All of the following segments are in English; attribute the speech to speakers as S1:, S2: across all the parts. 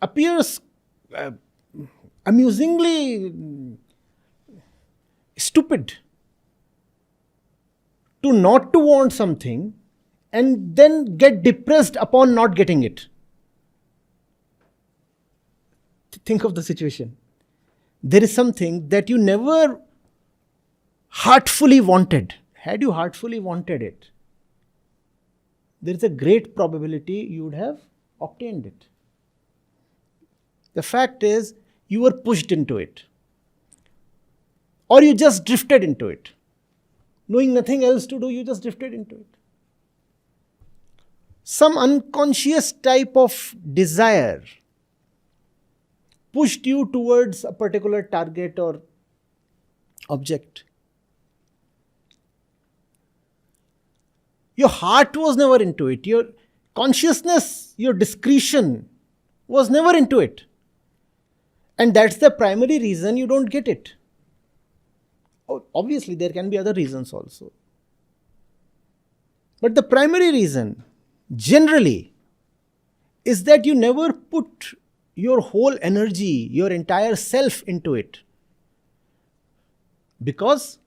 S1: appears uh, amusingly stupid to not to want something and then get depressed upon not getting it. Think of the situation. There is something that you never heartfully wanted. Had you heartfully wanted it, there is a great probability you would have obtained it. The fact is, you were pushed into it, or you just drifted into it. Knowing nothing else to do, you just drifted into it. Some unconscious type of desire pushed you towards a particular target or object. Your heart was never into it. Your consciousness, your discretion was never into it. And that's the primary reason you don't get it. Obviously, there can be other reasons also. But the primary reason, generally, is that you never put your whole energy, your entire self into it. Because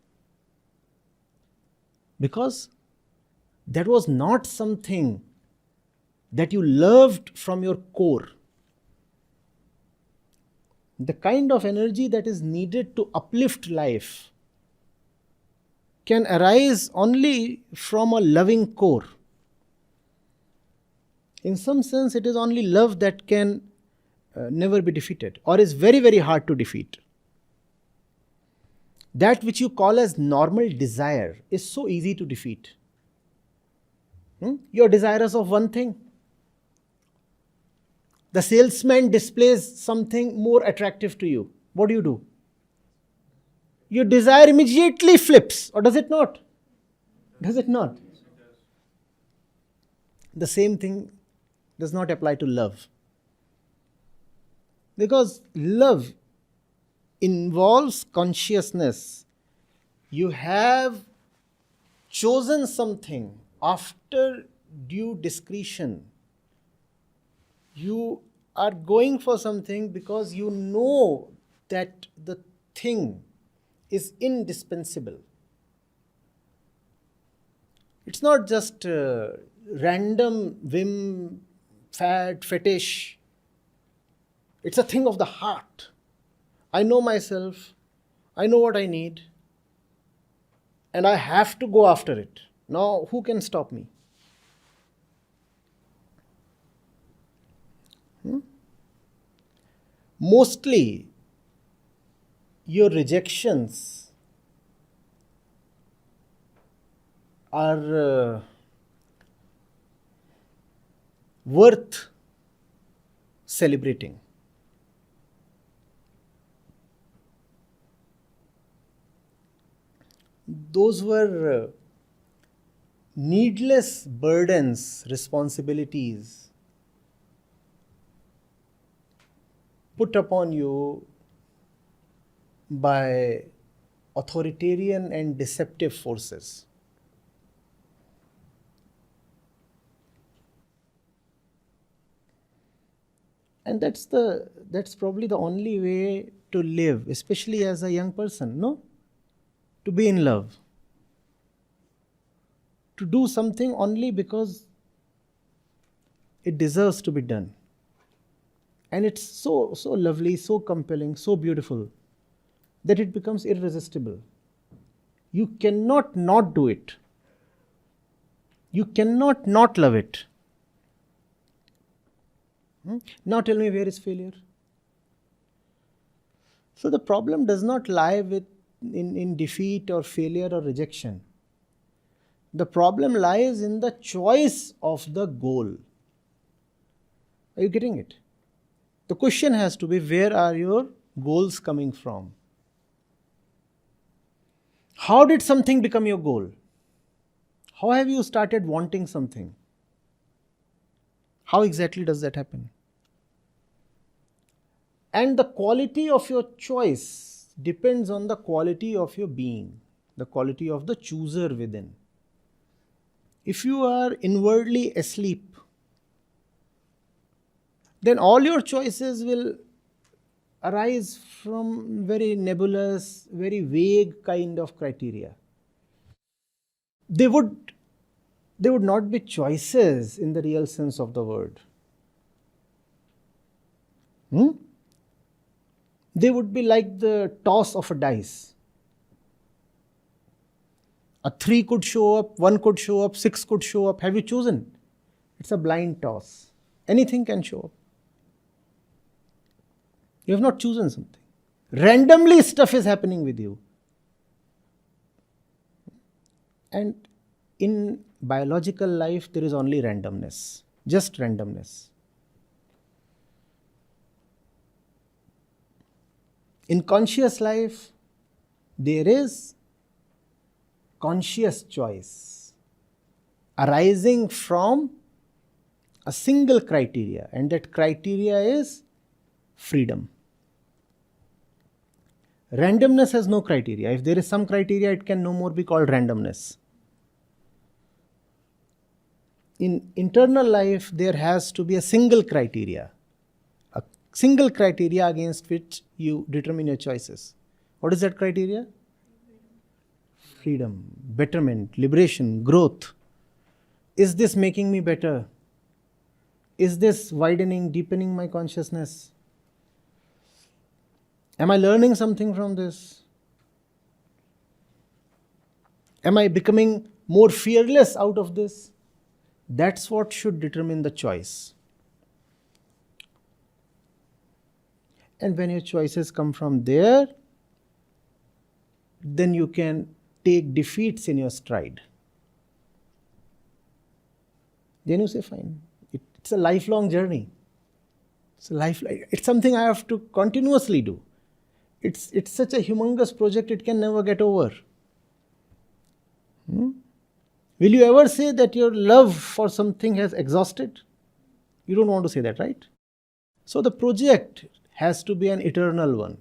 S1: that was not something that you loved from your core. The kind of energy that is needed to uplift life can arise only from a loving core. In some sense, it is only love that can never be defeated, or is very, very hard to defeat. That which you call as normal desire is so easy to defeat. You're desirous of one thing. The salesman displays something more attractive to you. What do? Your desire immediately flips, or does it not? Does it not? The same thing does not apply to love. Because love involves consciousness. You have chosen something after due discretion. You are going for something because you know that the thing is indispensable. It's not just random whim, fad, fetish. It's a thing of the heart. I know myself. I know what I need. And I have to go after it. Now, who can stop me? Mostly, your rejections are worth celebrating. Those were needless burdens, responsibilities put upon you by authoritarian and deceptive forces. And that's probably the only way to live, especially as a young person, no? To be in love. To do something only because it deserves to be done. And it's so lovely, so compelling, so beautiful that it becomes irresistible. You cannot not do it. You cannot not love it. Now tell me, where is failure? So the problem does not lie in defeat or failure or rejection. The problem lies in the choice of the goal. Are you getting it? The question has to be, where are your goals coming from? How did something become your goal? How have you started wanting something? How exactly does that happen? And the quality of your choice depends on the quality of your being, the quality of the chooser within. If you are inwardly asleep, then all your choices will arise from very nebulous, very vague kind of criteria. They would not be choices in the real sense of the word. They would be like the toss of a dice. A 3 could show up, 1 could show up, 6 could show up. Have you chosen? It's a blind toss. Anything can show up. You have not chosen something. Randomly stuff is happening with you. And in biological life, there is only randomness. Just randomness. In conscious life, there is conscious choice arising from a single criteria, and that criteria is freedom. Randomness has no criteria. If there is some criteria, it can no more be called randomness. In internal life, there has to be a single criteria against which you determine your choices. What is that criteria? Freedom, betterment, liberation, growth. Is this making me better? Is this widening, deepening my consciousness? Am I learning something from this? Am I becoming more fearless out of this? That's what should determine the choice. And when your choices come from there, then you can take defeats in your stride. Then you say, fine, it's a lifelong journey. It's something I have to continuously do. It's such a humongous project, it can never get over. Will you ever say that your love for something has exhausted? You don't want to say that, right? So the project has to be an eternal one.